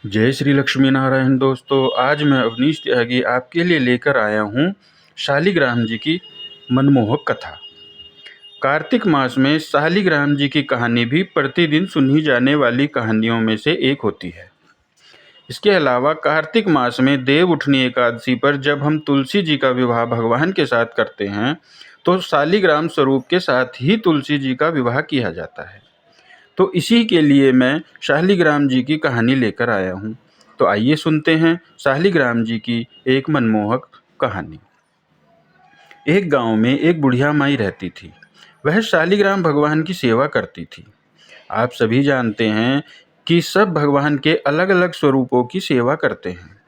जय श्री लक्ष्मी नारायण दोस्तों। आज मैं अवनीश त्यागी आपके लिए लेकर आया हूँ शालिग्राम जी की मनमोहक कथा। कार्तिक मास में शालिग्राम जी की कहानी भी प्रतिदिन सुनी जाने वाली कहानियों में से एक होती है। इसके अलावा कार्तिक मास में देव उठनी एकादशी पर जब हम तुलसी जी का विवाह भगवान के साथ करते हैं तो शालिग्राम स्वरूप के साथ ही तुलसी जी का विवाह किया जाता है। तो इसी के लिए मैं शालिग्राम जी की कहानी लेकर आया हूँ। तो आइए सुनते हैं शालिग्राम जी की एक मनमोहक कहानी। एक गांव में एक बुढ़िया माई रहती थी। वह शालिग्राम भगवान की सेवा करती थी। आप सभी जानते हैं कि सब भगवान के अलग अलग स्वरूपों की सेवा करते हैं।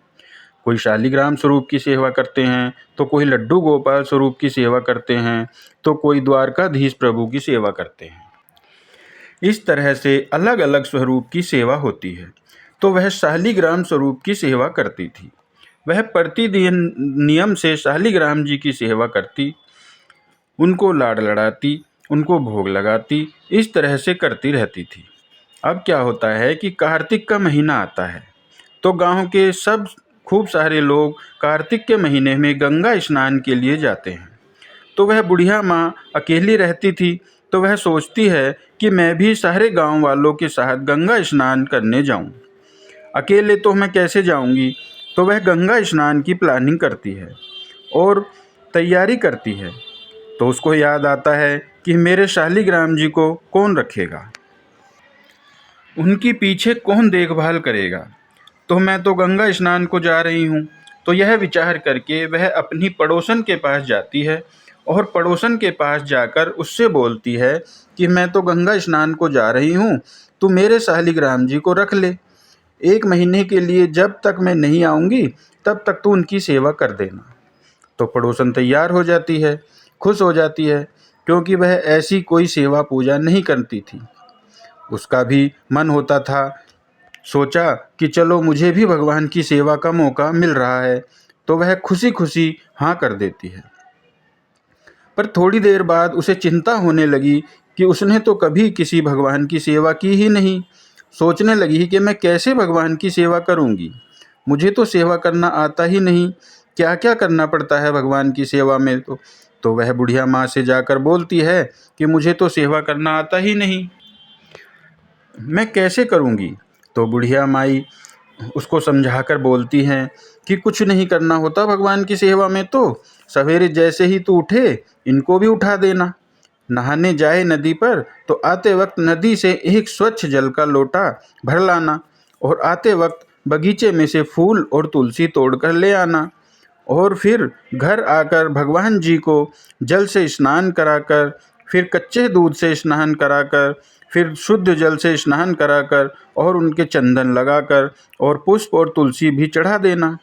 कोई शालिग्राम स्वरूप की सेवा करते हैं, तो कोई लड्डू गोपाल स्वरूप की सेवा करते हैं, तो कोई द्वारकाधीश प्रभु की सेवा करते हैं। इस तरह से अलग अलग स्वरूप की सेवा होती है। तो वह शालिग्राम स्वरूप की सेवा करती थी। वह प्रतिदिन नियम से शालिग्राम जी की सेवा करती, उनको लाड़ लड़ाती, उनको भोग लगाती, इस तरह से करती रहती थी। अब क्या होता है कि कार्तिक का महीना आता है तो गांव के सब खूब सारे लोग कार्तिक के महीने में गंगा स्नान के लिए जाते हैं। तो वह बुढ़िया माँ अकेली रहती थी। तो वह सोचती है कि मैं भी सारे गांव वालों के साथ गंगा स्नान करने जाऊं। अकेले तो मैं कैसे जाऊंगी। तो वह गंगा स्नान की प्लानिंग करती है और तैयारी करती है। तो उसको याद आता है कि मेरे शालिग्राम जी को कौन रखेगा, उनकी पीछे कौन देखभाल करेगा। तो मैं तो गंगा स्नान को जा रही हूँ। तो यह विचार करके वह अपनी पड़ोसन के पास जाती है और पड़ोसन के पास जाकर उससे बोलती है कि मैं तो गंगा स्नान को जा रही हूँ, तू मेरे शालिग्राम जी को रख ले। 1 महीने के लिए जब तक मैं नहीं आऊँगी तब तक तू उनकी सेवा कर देना। तो पड़ोसन तैयार हो जाती है, खुश हो जाती है, क्योंकि वह ऐसी कोई सेवा पूजा नहीं करती थी। उसका भी मन होता था। सोचा कि चलो मुझे भी भगवान की सेवा का मौका मिल रहा है। तो वह खुशी खुशी हाँ कर देती है। पर थोड़ी देर बाद उसे चिंता होने लगी कि उसने तो कभी किसी भगवान की सेवा की ही नहीं। सोचने लगी कि मैं कैसे भगवान की सेवा करूंगी, मुझे तो सेवा करना आता ही नहीं, क्या क्या करना पड़ता है भगवान की सेवा में। तो वह बुढ़िया माँ से जाकर बोलती है कि मुझे तो सेवा करना आता ही नहीं, मैं कैसे करूंगी। तो बुढ़िया माई उसको समझाकर बोलती हैं कि कुछ नहीं करना होता भगवान की सेवा में। तो सवेरे जैसे ही तू उठे इनको भी उठा देना। नहाने जाए नदी पर तो आते वक्त नदी से एक स्वच्छ जल का लोटा भर लाना और आते वक्त बगीचे में से फूल और तुलसी तोड़कर ले आना। और फिर घर आकर भगवान जी को जल से स्नान कराकर, फिर कच्चे दूध से स्नान कराकर, फिर शुद्ध जल से स्नान कराकर और उनके चंदन लगाकर और पुष्प और तुलसी भी चढ़ा देना।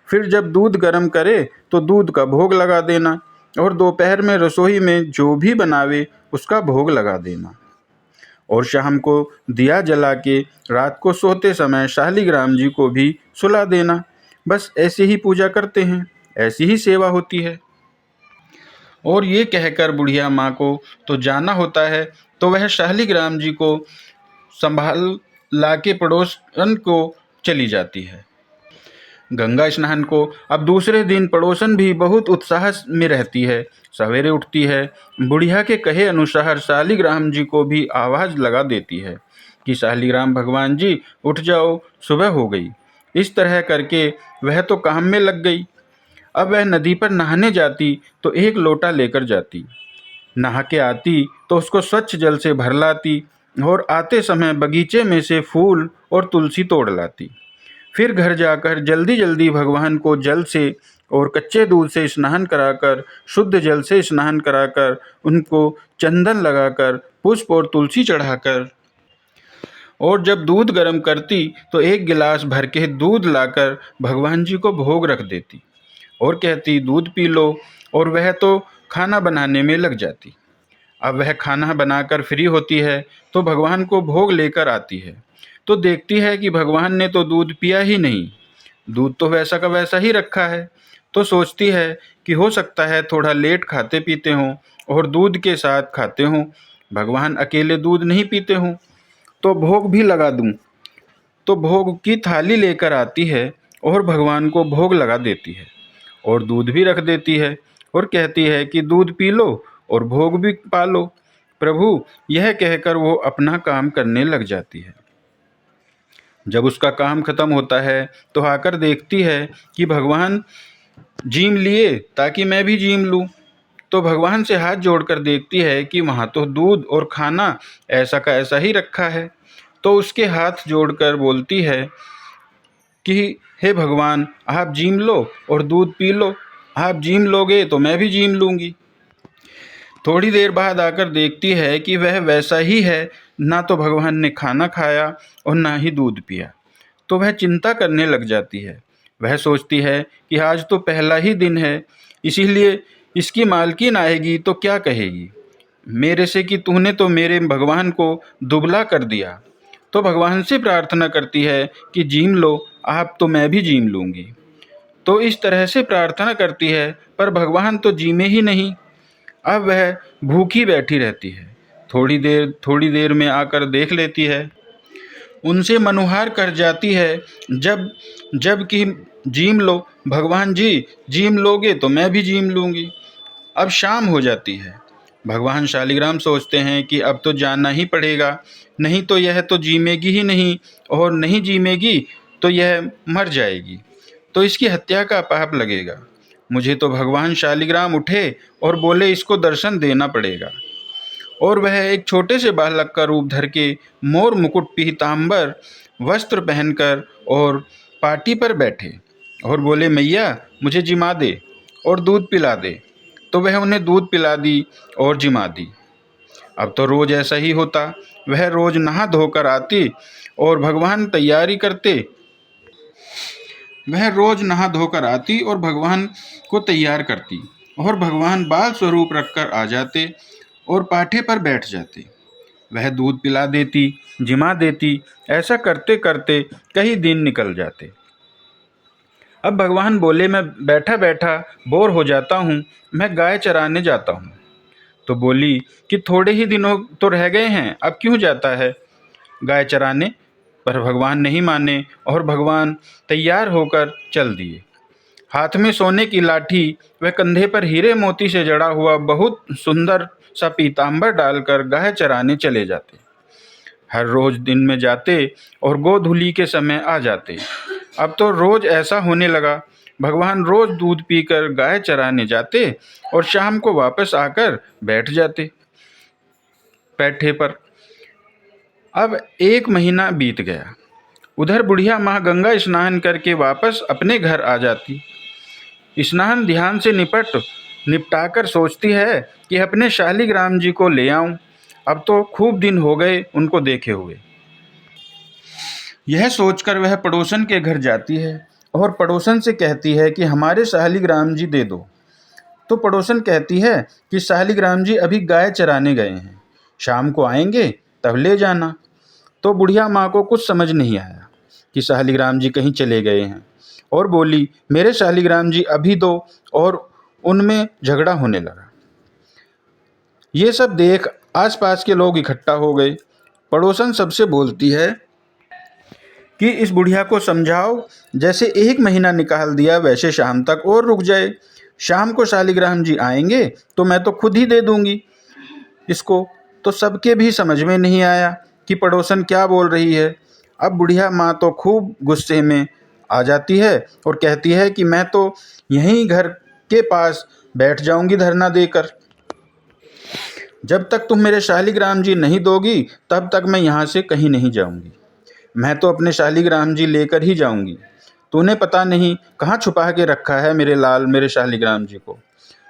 फिर जब दूध गर्म करे तो दूध का भोग लगा देना और दोपहर में रसोई में जो भी बनावे उसका भोग लगा देना। और शाम को दिया जला के रात को सोते समय शालिग्राम जी को भी सुला देना। बस ऐसे ही पूजा करते हैं, ऐसी ही सेवा होती है। और ये कहकर बुढ़िया माँ को तो जाना होता है। तो वह शालिग्राम जी को संभाल लाके पड़ोसन को चली जाती है गंगा स्नान को। अब दूसरे दिन पड़ोसन भी बहुत उत्साह में रहती है। सवेरे उठती है, बुढ़िया के कहे अनुसार शालिग्राम जी को भी आवाज़ लगा देती है कि शालिग्राम भगवान जी उठ जाओ, सुबह हो गई। इस तरह करके वह तो काम में लग गई। अब वह नदी पर नहाने जाती तो एक लोटा लेकर जाती, नहा के आती तो उसको स्वच्छ जल से भर लाती और आते समय बगीचे में से फूल और तुलसी तोड़ लाती। फिर घर जाकर जल्दी जल्दी भगवान को जल से और कच्चे दूध से स्नान कराकर, शुद्ध जल से स्नान कराकर, उनको चंदन लगाकर, पुष्प और तुलसी चढ़ाकर, और जब दूध गर्म करती तो एक गिलास भर के दूध लाकर भगवान जी को भोग रख देती और कहती दूध पी लो। और वह तो खाना बनाने में लग जाती। अब वह खाना बनाकर फ्री होती है तो भगवान को भोग लेकर आती है। तो देखती है कि भगवान ने तो दूध पिया ही नहीं, दूध तो वैसा का वैसा ही रखा है। तो सोचती है कि हो सकता है थोड़ा लेट खाते पीते हों और दूध के साथ खाते हों, भगवान अकेले दूध नहीं पीते हों, तो भोग भी लगा दूं। तो भोग की थाली लेकर आती है और भगवान को भोग लगा देती है और दूध भी रख देती है और कहती है कि दूध पी लो और भोग भी पा लो प्रभु। यह कहकर वो अपना काम करने लग जाती है। जब उसका काम खत्म होता है तो आकर देखती है कि भगवान जीम लिए ताकि मैं भी जीम लूं। तो भगवान से हाथ जोड़कर देखती है कि वहाँ तो दूध और खाना ऐसा का ऐसा ही रखा है। तो उसके हाथ जोड़कर बोलती है कि हे भगवान, आप जीम लो और दूध पी लो। आप जीम लोगे तो मैं भी जीम लूँगी। थोड़ी देर बाद आकर देखती है कि वह वैसा ही है, ना तो भगवान ने खाना खाया और ना ही दूध पिया। तो वह चिंता करने लग जाती है। वह सोचती है कि आज तो पहला ही दिन है, इसीलिए इसकी मालकिन आएगी तो क्या कहेगी मेरे से कि तूने तो मेरे भगवान को दुबला कर दिया। तो भगवान से प्रार्थना करती है कि जीम लो आप तो मैं भी जीम लूँगी। तो इस तरह से प्रार्थना करती है, पर भगवान तो जीमे ही नहीं। अब वह भूखी बैठी रहती है। थोड़ी देर में आकर देख लेती है, उनसे मनुहार कर जाती है, जब जब कि जीम लो भगवान जी, जीम लोगे तो मैं भी जीम लूँगी। अब शाम हो जाती है। भगवान शालिग्राम सोचते हैं कि अब तो जाना ही पड़ेगा, नहीं तो यह तो जीमेगी ही नहीं, और नहीं जीमेगी तो यह मर जाएगी, तो इसकी हत्या का पाप लगेगा। मुझे तो भगवान शालिग्राम उठे और बोले इसको दर्शन देना पड़ेगा। और वह एक छोटे से बालक का रूप धर के मोर मुकुट पीताम्बर वस्त्र पहनकर और पाटी पर बैठे और बोले मैया मुझे जिमा दे और दूध पिला दे। तो वह उन्हें दूध पिला दी और जिमा दी। अब तो रोज ऐसा ही होता। वह रोज नहा धोकर आती और भगवान तैयारी करते। वह रोज नहा धोकर आती और भगवान को तैयार करती और भगवान बाल स्वरूप रखकर आ जाते और पाठे पर बैठ जाते। वह दूध पिला देती, जिमा देती। ऐसा करते करते कई दिन निकल जाते। अब भगवान बोले मैं बैठा बैठा बोर हो जाता हूँ, मैं गाय चराने जाता हूँ। तो बोली कि थोड़े ही दिनों तो रह गए हैं, अब क्यों जाता है गाय चराने। पर भगवान नहीं माने और भगवान तैयार होकर चल दिए। हाथ में सोने की लाठी व कंधे पर हीरे मोती से जड़ा हुआ बहुत सुंदर सा पीताम्बर डालकर गाय चराने चले जाते। हर रोज दिन में जाते और गोधूली के समय आ जाते। अब तो रोज ऐसा होने लगा। भगवान रोज दूध पीकर गाय चराने जाते और शाम को वापस आकर बैठ जाते पैठे पर। अब 1 महीना बीत गया। उधर बुढ़िया माँ गंगा स्नान करके वापस अपने घर आ जाती। स्नान ध्यान से निपटाकर सोचती है कि अपने शालिग्राम जी को ले आऊं। अब तो खूब दिन हो गए उनको देखे हुए। यह सोचकर वह पड़ोसन के घर जाती है और पड़ोसन से कहती है कि हमारे शालिग्राम जी दे दो। तो पड़ोसन कहती है कि शालिग्राम जी अभी गाय चराने गए हैं, शाम को आएंगे तब ले जाना। तो बुढ़िया माँ को कुछ समझ नहीं आया कि शालिग्राम जी कहीं चले गए हैं और बोली मेरे शालिग्राम जी अभी दो, और उनमें झगड़ा होने लगा। ये सब देख आसपास के लोग इकट्ठा हो गए। पड़ोसन सबसे बोलती है कि इस बुढ़िया को समझाओ, जैसे 1 महीना निकाल दिया वैसे शाम तक और रुक जाए। शाम को शालिग्राम जी आएंगे तो मैं तो खुद ही दे दूंगी इसको। तो सबके भी समझ में नहीं आया कि पड़ोसन क्या बोल रही है। अब बुढ़िया माँ तो खूब गुस्से में आ जाती है और कहती है कि मैं तो यहीं घर के पास बैठ जाऊंगी धरना देकर। जब तक तुम मेरे शालिग्राम जी नहीं दोगी तब तक मैं यहाँ से कहीं नहीं जाऊंगी। मैं तो अपने शालिग्राम जी लेकर ही जाऊंगी। तूने पता नहीं कहाँ छुपा के रखा है मेरे लाल मेरे शालिग्राम जी को,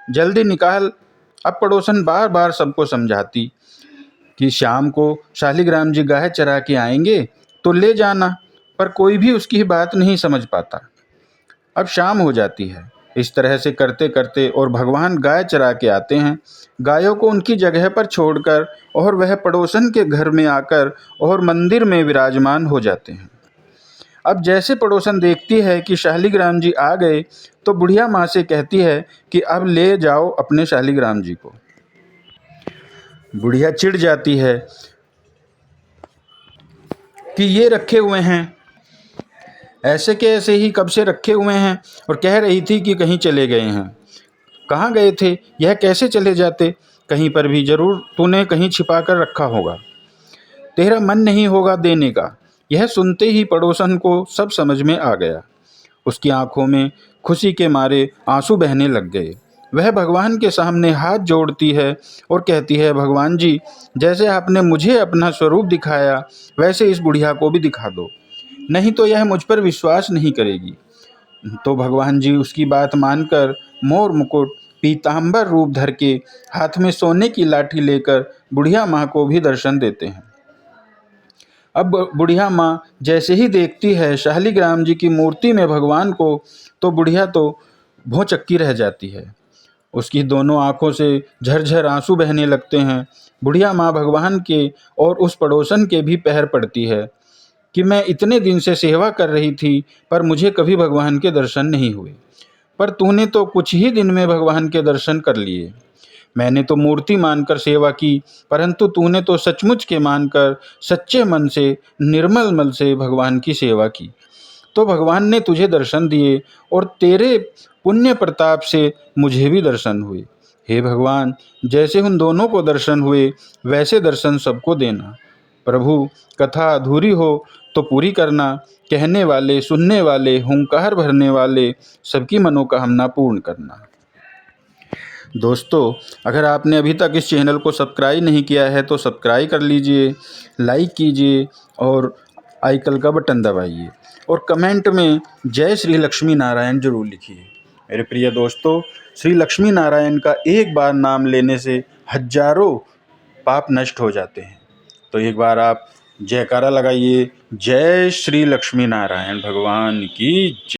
जल्दी निकाल। अब पड़ोसन बार बार सबको समझाती कि शाम को शालिग्राम जी गाय चरा के आएंगे तो ले जाना, पर कोई भी उसकी बात नहीं समझ पाता। अब शाम हो जाती है। इस तरह से करते करते और भगवान गाय चरा के आते हैं। गायों को उनकी जगह पर छोड़कर और वह पड़ोसन के घर में आकर और मंदिर में विराजमान हो जाते हैं। अब जैसे पड़ोसन देखती है कि शालिग्राम जी आ गए तो बुढ़िया माँ से कहती है कि अब ले जाओ अपने शालिग्राम जी को। बुढ़िया चिढ़ जाती है कि ये रखे हुए हैं ऐसे के ऐसे ही कब से रखे हुए हैं और कह रही थी कि कहीं चले गए हैं। कहाँ गए थे? यह कैसे चले जाते? कहीं पर भी जरूर तूने कहीं छिपा कर रखा होगा। तेरा मन नहीं होगा देने का। यह सुनते ही पड़ोसन को सब समझ में आ गया। उसकी आंखों में खुशी के मारे आंसू बहने लग गए। वह भगवान के सामने हाथ जोड़ती है और कहती है, भगवान जी, जैसे आपने मुझे अपना स्वरूप दिखाया वैसे इस बुढ़िया को भी दिखा दो, नहीं तो यह मुझ पर विश्वास नहीं करेगी। तो भगवान जी उसकी बात मानकर मोर मुकुट पीताम्बर रूप धर के हाथ में सोने की लाठी लेकर बुढ़िया माँ को भी दर्शन देते हैं। अब बुढ़िया माँ जैसे ही देखती है शालिग्राम जी की मूर्ति में भगवान को, तो बुढ़िया तो भौचक्की रह जाती है। उसकी दोनों आंखों से झरझर आंसू बहने लगते हैं। बुढ़िया माँ भगवान के और उस पड़ोसन के भी पैर पड़ती है कि मैं इतने दिन से सेवा कर रही थी पर मुझे कभी भगवान के दर्शन नहीं हुए, पर तूने तो कुछ ही दिन में भगवान के दर्शन कर लिए। मैंने तो मूर्ति मानकर सेवा की, परंतु तूने तो सचमुच के मानकर सच्चे मन से निर्मल मन से भगवान की सेवा की, तो भगवान ने तुझे दर्शन दिए और तेरे पुण्य प्रताप से मुझे भी दर्शन हुए। हे भगवान, जैसे उन दोनों को दर्शन हुए वैसे दर्शन सबको देना। प्रभु, कथा अधूरी हो तो पूरी करना। कहने वाले, सुनने वाले, हुंकार भरने वाले सबकी मनोकामना पूर्ण करना। दोस्तों, अगर आपने अभी तक इस चैनल को सब्सक्राइब नहीं किया है तो सब्सक्राइब कर लीजिए, लाइक कीजिए और आइकन का बटन दबाइए और कमेंट में जय श्री लक्ष्मी नारायण जरूर लिखिए। मेरे प्रिय दोस्तों, श्री लक्ष्मी नारायण का एक बार नाम लेने से हजारों पाप नष्ट हो जाते हैं। तो एक बार आप जयकारा लगाइए, जय श्री लक्ष्मी नारायण भगवान की जय।